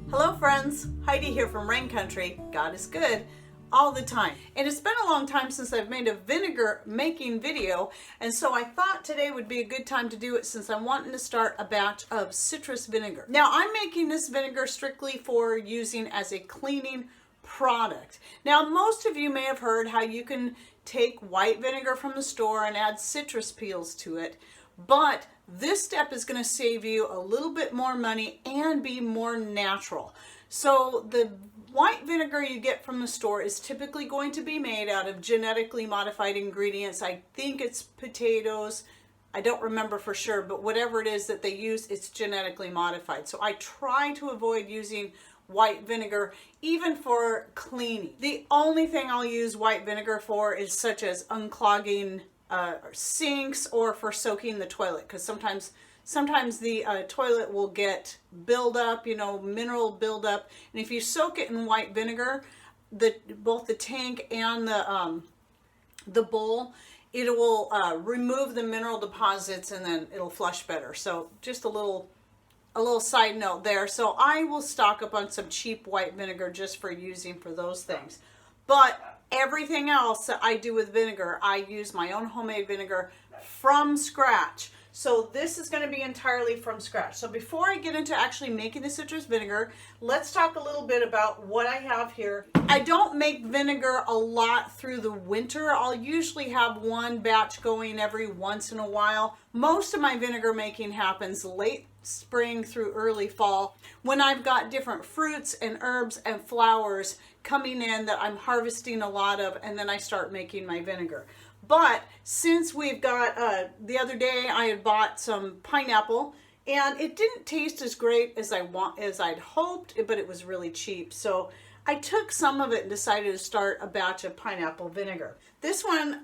Hello friends, Heidi here from Rain Country. God is good all the time. And it's been a long time since I've made a vinegar making video, and so I thought today would be a good time to do it since I'm wanting to start a batch of citrus vinegar. Now I'm making this vinegar strictly for using as a cleaning product. Now most of you may have heard how you can take white vinegar from the store and add citrus peels to it, but this step is going to save you a little bit more money and be more natural. So the white vinegar you get from the store is typically going to be made out of genetically modified ingredients. I think it's potatoes. I don't remember for sure, but whatever it is that they use, it's genetically modified. So I try to avoid using white vinegar even for cleaning. The only thing I'll use white vinegar for is such as unclogging sinks or for soaking the toilet, because sometimes the toilet will get buildup, mineral buildup, and if you soak it in white vinegar, both the tank and the bowl, it will remove the mineral deposits and then it'll flush better. So just a little side note there. So I will stock up on some cheap white vinegar just for using for those things. But everything else that I do with vinegar, I use my own homemade vinegar from scratch. So this is going to be entirely from scratch. So before I get into actually making the citrus vinegar, let's talk a little bit about what I have here. I don't make vinegar a lot through the winter. I'll usually have one batch going every once in a while. Most of my vinegar making happens late spring through early fall when I've got different fruits and herbs and flowers coming in that I'm harvesting a lot of, and then I start making my vinegar. But since we've got, the other day I had bought some pineapple and it didn't taste as great as I'd hoped, but it was really cheap. So I took some of it and decided to start a batch of pineapple vinegar. This one,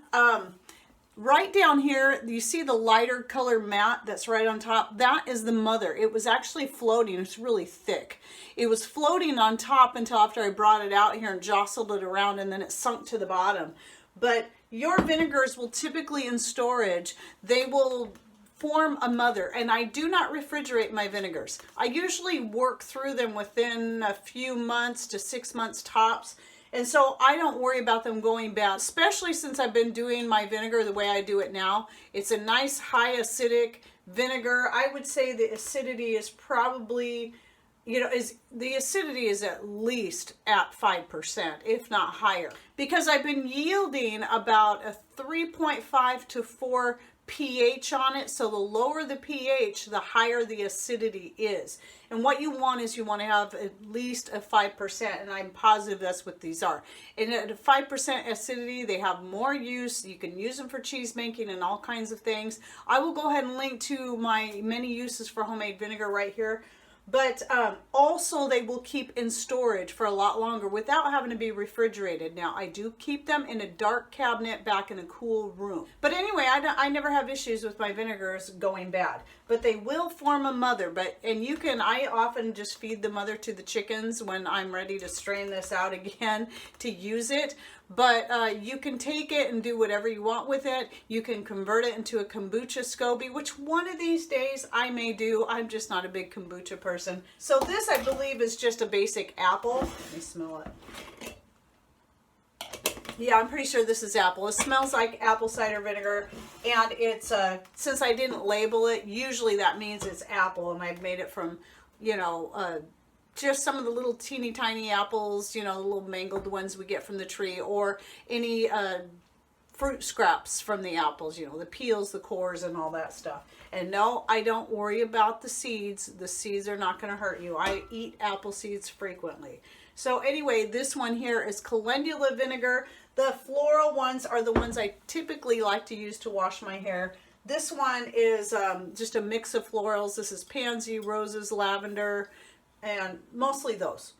right down here, you see the lighter color mat that's right on top? That is the mother. It was actually floating. It's really thick. It was floating on top until after I brought it out here and jostled it around, and then it sunk to the bottom. But your vinegars will typically, in storage, they will form a mother, and I do not refrigerate my vinegars. I usually work through them within a few months to 6 months tops. And so I don't worry about them going bad, especially since I've been doing my vinegar the way I do it now. It's a nice high acidic vinegar. I would say the acidity is probably, the acidity is at least at 5%, if not higher. Because I've been yielding about a 3.5 to 4 pH on it, so the lower the pH, the higher the acidity is. And what you want is you want to have at least a 5%, and I'm positive that's what these are. And at a 5% acidity, they have more use. You can use them for cheese making and all kinds of things. I will go ahead and link to my many uses for homemade vinegar right here. But also they will keep in storage for a lot longer without having to be refrigerated. Now I do keep them in a dark cabinet back in a cool room. But anyway, I never have issues with my vinegars going bad. But they will form a mother. I often just feed the mother to the chickens when I'm ready to strain this out again to use it. But you can take it and do whatever you want with it. You can convert it into a kombucha SCOBY, which one of these days I may do. I'm just not a big kombucha person. So this, I believe, is just a basic apple. Let me smell it. Yeah, I'm pretty sure this is apple. It smells like apple cider vinegar, and it's, since I didn't label it, usually that means it's apple, and I've made it from, just some of the little teeny tiny apples, the little mangled ones we get from the tree, or any fruit scraps from the apples, the peels, the cores, and all that stuff. And no, I don't worry about the seeds. The seeds are not going to hurt you. I eat apple seeds frequently. So anyway, this one here is calendula vinegar. The floral ones are the ones I typically like to use to wash my hair. This one is just a mix of florals. This is pansy, roses, lavender, and mostly those.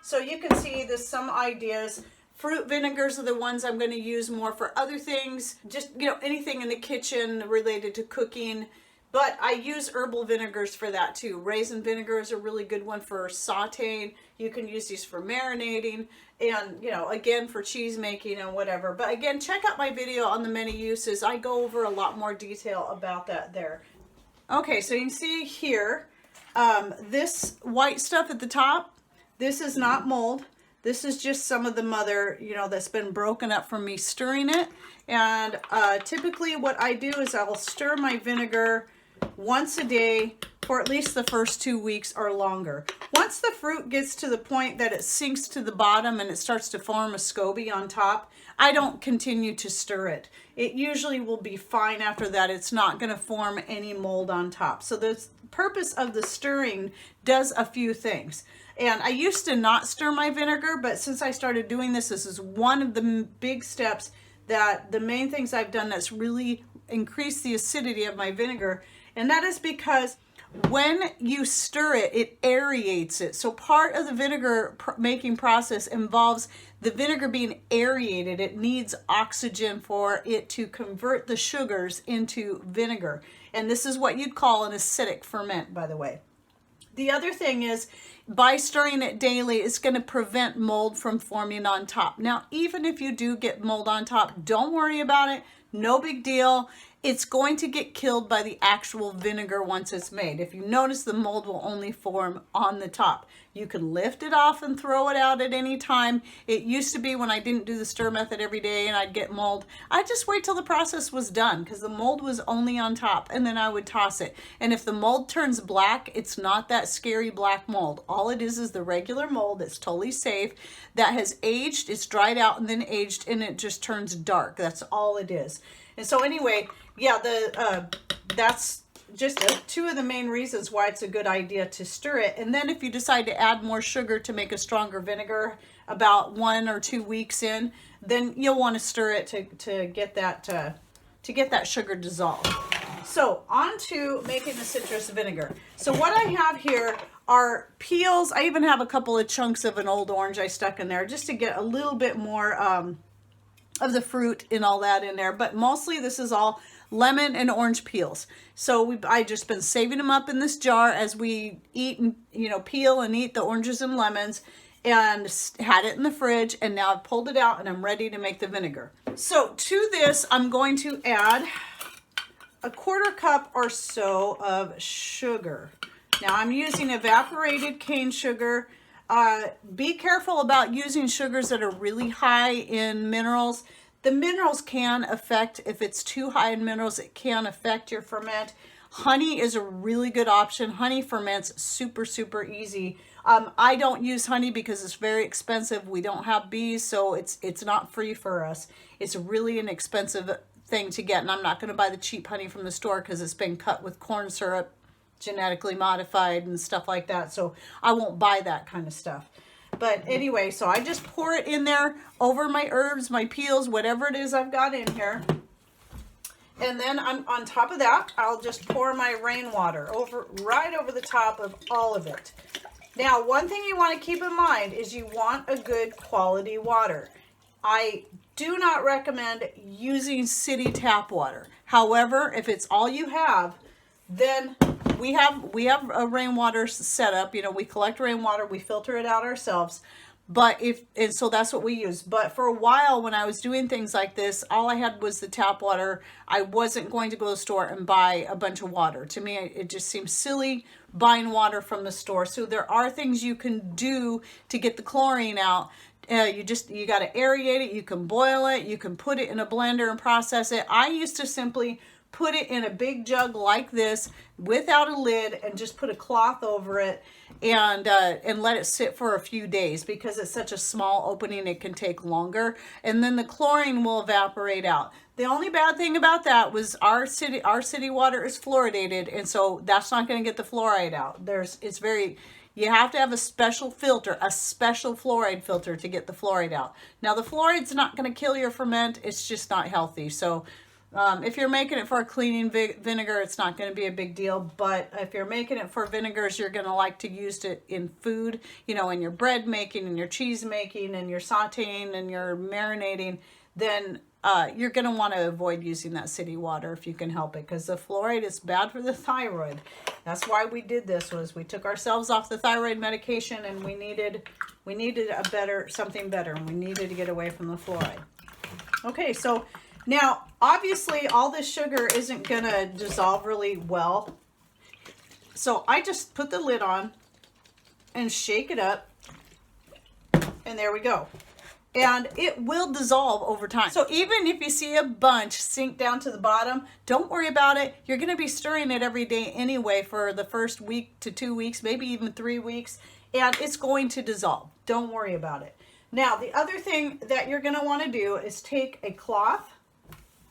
So you can see there's some ideas. Fruit vinegars are the ones I'm going to use more for other things, just anything in the kitchen related to cooking. But I use herbal vinegars for that too. Raisin vinegar is a really good one for sauteing. You can use these for marinating and, again, for cheese making and whatever. But again, check out my video on the many uses. I go over a lot more detail about that there. Okay, so you can see here, this white stuff at the top, This is not mold. This is just some of the mother, you know, that's been broken up from me stirring it. And typically what I do is I'll stir my vinegar once a day for at least the first 2 weeks or longer. Once the fruit gets to the point that it sinks to the bottom and it starts to form a SCOBY on top, I don't continue to stir it. It usually will be fine after that. It's not going to form any mold on top. So the purpose of the stirring does a few things. And I used to not stir my vinegar, but since I started doing this, this is one of the big steps that the main things I've done that's really increased the acidity of my vinegar. And that is because when you stir it, it aerates it. So part of the vinegar making process involves the vinegar being aerated. It needs oxygen for it to convert the sugars into vinegar. And this is what you'd call an acidic ferment, by the way. The other thing is, by stirring it daily, it's going to prevent mold from forming on top. Now, even if you do get mold on top, don't worry about it. No big deal. It's going to get killed by the actual vinegar once it's made. If you notice, the mold will only form on the top. You can lift it off and throw it out at any time. It used to be when I didn't do the stir method every day and I'd get mold, I'd just wait till the process was done because the mold was only on top, and then I would toss it. And if the mold turns black, it's not that scary black mold. All it is the regular mold that's totally safe that has aged, it's dried out and then aged, and it just turns dark. That's all it is. And so anyway, yeah, that's just two of the main reasons why it's a good idea to stir it. And then if you decide to add more sugar to make a stronger vinegar about 1 or 2 weeks in, then you'll want to stir it to get that sugar dissolved. So on to making the citrus vinegar. So what I have here are peels. I even have a couple of chunks of an old orange I stuck in there just to get a little bit more of the fruit and all that in there. But mostly this is all lemon and orange peels. So I just been saving them up in this jar as we eat and, you know, peel and eat the oranges and lemons, and had it in the fridge, and now I've pulled it out and I'm ready to make the vinegar. So to this, I'm going to add a 1/4 cup or so of sugar. Now I'm using evaporated cane sugar. Be careful about using sugars that are really high in minerals. The minerals can affect, if it's too high in minerals, it can affect your ferment. Honey is a really good option. Honey ferments super, super easy. I don't use honey because it's very expensive. We don't have bees, so it's not free for us. It's really an expensive thing to get, and I'm not going to buy the cheap honey from the store because it's been cut with corn syrup, genetically modified and stuff like that, so I won't buy that kind of stuff. But anyway, so I just pour it in there over my herbs, my peels, whatever it is I've got in here. And then on top of that, I'll just pour my rainwater right over the top of all of it. Now, one thing you want to keep in mind is you want a good quality water. I do not recommend using city tap water. However, if it's all you have, then we have a rainwater setup. You know, we collect rainwater, we filter it out ourselves. But so that's what we use. But for a while when I was doing things like this, all I had was the tap water. I wasn't going to go to the store and buy a bunch of water. To me, it just seems silly buying water from the store. So there are things you can do to get the chlorine out. You got to aerate it. You can boil it. You can put it in a blender and process it. I used to simply put it in a big jug like this without a lid and just put a cloth over it and let it sit for a few days. Because it's such a small opening, it can take longer, and then the chlorine will evaporate out. The only bad thing about that was our city water is fluoridated, and so that's not going to get the fluoride out. You have to have a special filter, a special fluoride filter to get the fluoride out. Now the fluoride's not going to kill your ferment, it's just not healthy. So if you're making it for a cleaning vinegar, it's not going to be a big deal. But if you're making it for vinegars, you're going to like to use it in food, you know, in your bread making, and your cheese making, and your sauteing, and your marinating, then you're going to want to avoid using that city water if you can help it, because the fluoride is bad for the thyroid. That's why we did this, was we took ourselves off the thyroid medication, and we needed something better, and we needed to get away from the fluoride. Okay, so now, obviously, all this sugar isn't going to dissolve really well. So I just put the lid on and shake it up And there we go. And it will dissolve over time. So even if you see a bunch sink down to the bottom, don't worry about it. You're going to be stirring it every day anyway for the first week to 2 weeks, maybe even 3 weeks, and it's going to dissolve. Don't worry about it. Now, the other thing that you're going to want to do is take a cloth,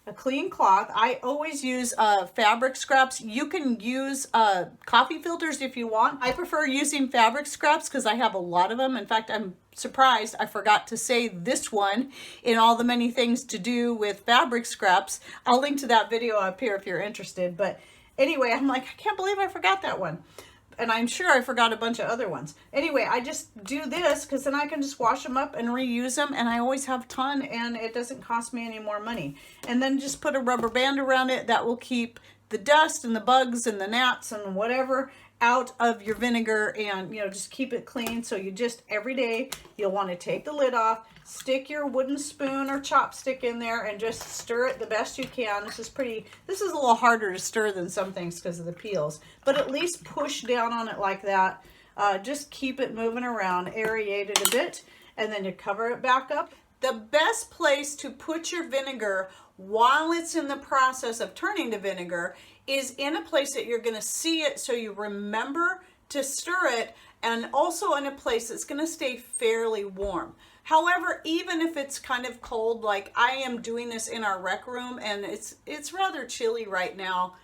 a clean cloth. I always use fabric scraps. You can use coffee filters if you want. I prefer using fabric scraps because I have a lot of them. In fact, I'm surprised I forgot to say this one in all the many things to do with fabric scraps. I'll link to that video up here if you're interested. But anyway, I'm like, I can't believe I forgot that one. And I'm sure I forgot a bunch of other ones. Anyway, I just do this because then I can just wash them up and reuse them, and I always have a ton, and it doesn't cost me any more money. And then just put a rubber band around it that will keep the dust and the bugs and the gnats and whatever out of your vinegar, and just keep it clean. So you just every day you'll want to take the lid off, stick your wooden spoon or chopstick in there, and just stir it the best you can. This is a little harder to stir than some things because of the peels, but at least push down on it like that. Just keep it moving around, aerate it a bit, and then you cover it back up. The best place to put your vinegar while it's in the process of turning to vinegar is in a place that you're going to see it, so you remember to stir it, and also in a place that's going to stay fairly warm. However, even if it's kind of cold, like I am doing this in our rec room, and it's rather chilly right now.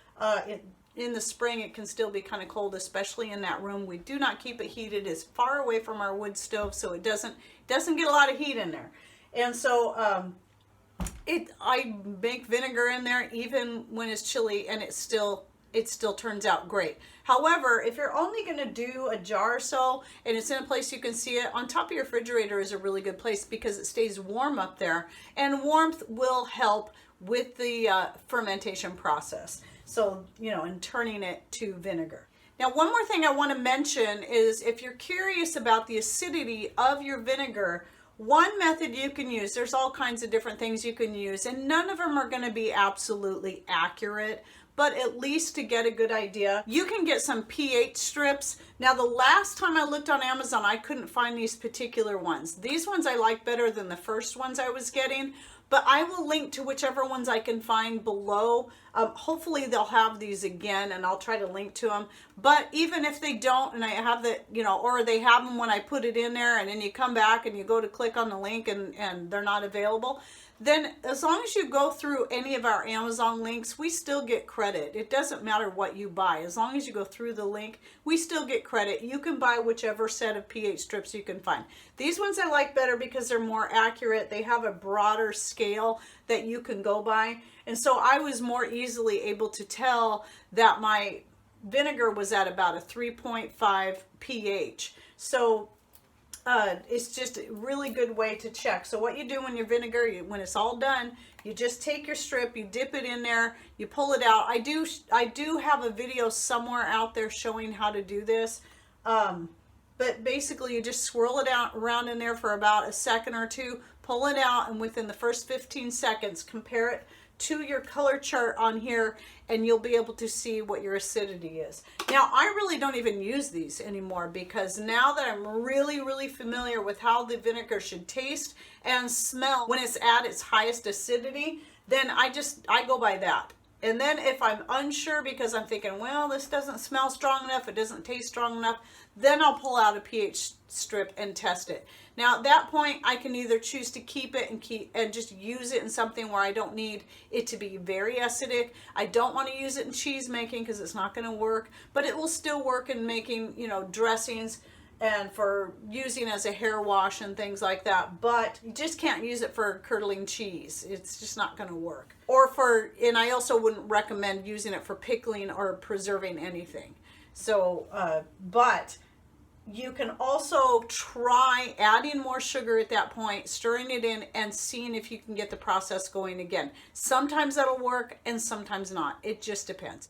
In the spring, it can still be kind of cold, especially in that room. We do not keep it heated. It's far away from our wood stove, so it doesn't get a lot of heat in there. And so I make vinegar in there even when it's chilly, and it still turns out great. However, if you're only going to do a jar or so, and it's in a place you can see it, on top of your refrigerator is a really good place because it stays warm up there, and warmth will help with the fermentation process. So, in turning it to vinegar. Now, one more thing I want to mention is if you're curious about the acidity of your vinegar, one method you can use, there's all kinds of different things you can use, and none of them are going to be absolutely accurate, but at least to get a good idea, you can get some pH strips. Now, the last time I looked on Amazon, I couldn't find these particular ones. These ones I like better than the first ones I was getting, but I will link to whichever ones I can find below. Hopefully they'll have these again, and I'll try to link to them. But even if they don't, and I have the, or they have them when I put it in there, and then you come back and you go to click on the link and they're not available, then as long as you go through any of our Amazon links, we still get credit. It doesn't matter what you buy. As long as you go through the link, we still get credit. You can buy whichever set of pH strips you can find. These ones I like better because they're more accurate. They have a broader scale that you can go by. And so I was more easily able to tell that my vinegar was at about a 3.5 pH. So it's just a really good way to check. So what you do when your vinegar, when it's all done, you just take your strip, you dip it in there, you pull it out. I do have a video somewhere out there showing how to do this. But basically you just swirl it out around in there for about a second or two, pull it out, and within the first 15 seconds, compare it to your color chart on here, and you'll be able to see what your acidity is. Now, I really don't even use these anymore because now that I'm really familiar with how the vinegar should taste and smell when it's at its highest acidity, then I go by that. And then if I'm unsure because I'm thinking, well, this doesn't smell strong enough, it doesn't taste strong enough, then I'll pull out a pH strip and test it. Now at that point, I can either choose to keep it and just use it in something where I don't need it to be very acidic. I don't want to use it in cheese making because it's not going to work, but it will still work in making, dressings and for using as a hair wash and things like that. But you just can't use it for curdling cheese. It's just not going to work. And I also wouldn't recommend using it for pickling or preserving anything. So, but you can also try adding more sugar at that point, stirring it in, and seeing if you can get the process going again. Sometimes that'll work and sometimes not. It just depends.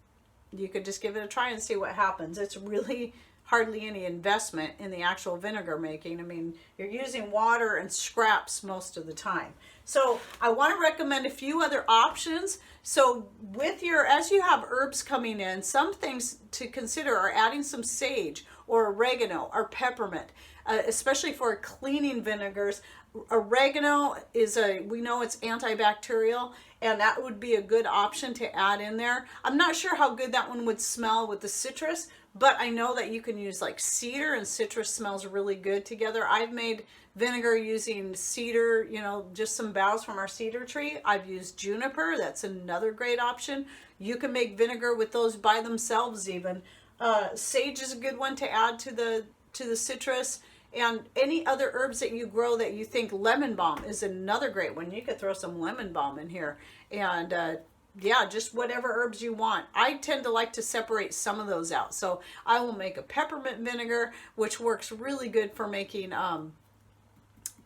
You could just give it a try and see what happens. It's really hardly any investment in the actual vinegar making. I mean, you're using water and scraps most of the time. So I want to recommend a few other options. So with your, as you have herbs coming in, some things to consider are adding some sage or oregano or peppermint, especially for cleaning vinegars. Oregano is we know it's antibacterial, and that would be a good option to add in there. I'm not sure how good that one would smell with the citrus, but I know that you can use like cedar, and citrus smells really good together. I've made vinegar using cedar, you know, just some boughs from our cedar tree. I've used juniper. That's another great option. You can make vinegar with those by themselves even. Sage is a good one to add to the citrus. And any other herbs that you grow that you think, lemon balm is another great one. You could throw some lemon balm in here. And yeah, just whatever herbs you want. I tend to like to separate some of those out. So I will make a peppermint vinegar, which works really good for making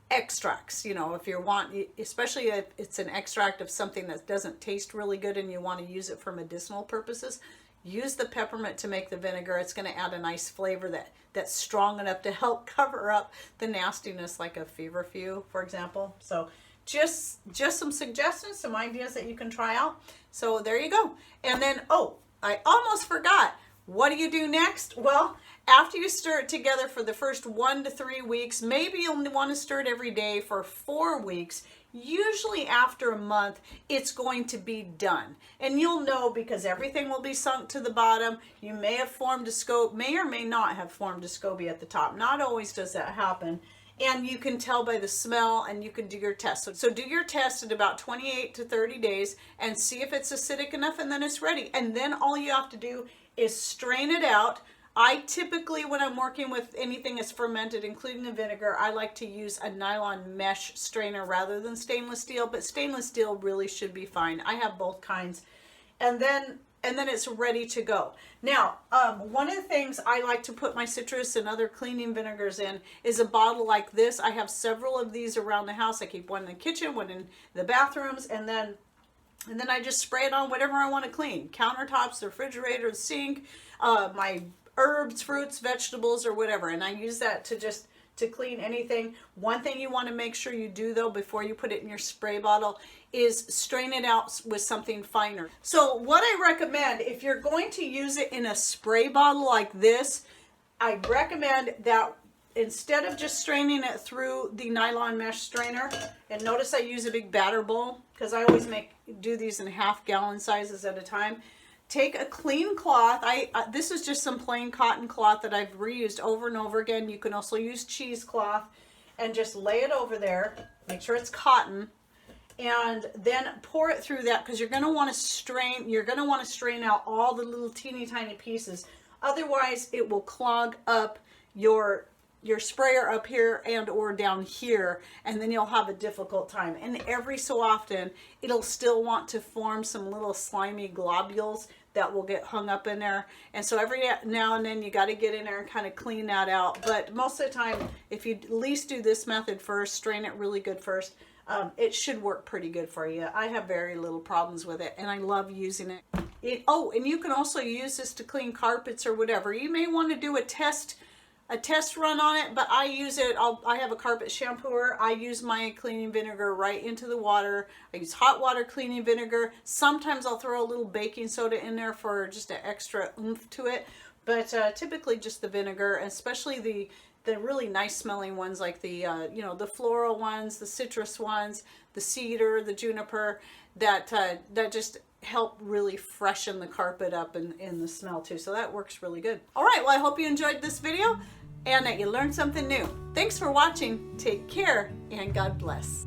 extracts. You know, if you want, especially if it's an extract of something that doesn't taste really good and you want to use it for medicinal purposes, use the peppermint to make the vinegar. It's going to add a nice flavor that's strong enough to help cover up the nastiness, like a feverfew, for example. So just some suggestions, some ideas that you can try out. So there you go. And then, oh, I almost forgot. What do you do next? Well, after you stir it together for the first 1 to 3 weeks, maybe you'll want to stir it every day for 4 weeks. Usually after a month, it's going to be done. And you'll know because everything will be sunk to the bottom. You may have formed a scope, may or may not have formed a SCOBY at the top. Not always does that happen. And you can tell by the smell, and you can do your test. So do your test at about 28 to 30 days and see if it's acidic enough, and then it's ready. And then all you have to do is strain it out. I typically, when I'm working with anything that's fermented, including the vinegar, I like to use a nylon mesh strainer rather than stainless steel, but stainless steel really should be fine. I have both kinds. And then it's ready to go. Now, one of the things I like to put my citrus and other cleaning vinegars in is a bottle like this. I have several of these around the house. I keep one in the kitchen, one in the bathrooms, and then I just spray it on whatever I want to clean. Countertops, the refrigerator, the sink, my herbs, fruits, vegetables, or whatever. And I use that to clean anything. One thing you want to make sure you do though before you put it in your spray bottle is strain it out with something finer. So what I recommend, if you're going to use it in a spray bottle like this, I recommend that instead of just straining it through the nylon mesh strainer, and notice I use a big batter bowl because I always do these in half-gallon sizes at a time. Take a clean cloth. This is just some plain cotton cloth that I've reused over and over again. You can also use cheesecloth, and just lay it over there. Make sure it's cotton, and then pour it through that, because you're going to want to strain. You're going to want to strain out all the little teeny tiny pieces. Otherwise, it will clog up your sprayer up here and or down here, and then you'll have a difficult time. And every so often it'll still want to form some little slimy globules that will get hung up in there, and so every now and then you got to get in there and kind of clean that out. But most of the time, if you at least do this method first, strain it really good first, it should work pretty good for you. I have very little problems with it, and I love using it. Oh, and you can also use this to clean carpets or whatever. You may want to do a test run on it, but I use it. I have a carpet shampooer. I use my cleaning vinegar right into the water. I use hot water cleaning vinegar. Sometimes I'll throw a little baking soda in there for just an extra oomph to it, but typically just the vinegar, especially the really nice smelling ones, like the the floral ones, the citrus ones, the cedar, the juniper, that just help really freshen the carpet up in the smell too. So that works really good. All right, well, I hope you enjoyed this video and that you learned something new. Thanks for watching. Take care and God bless.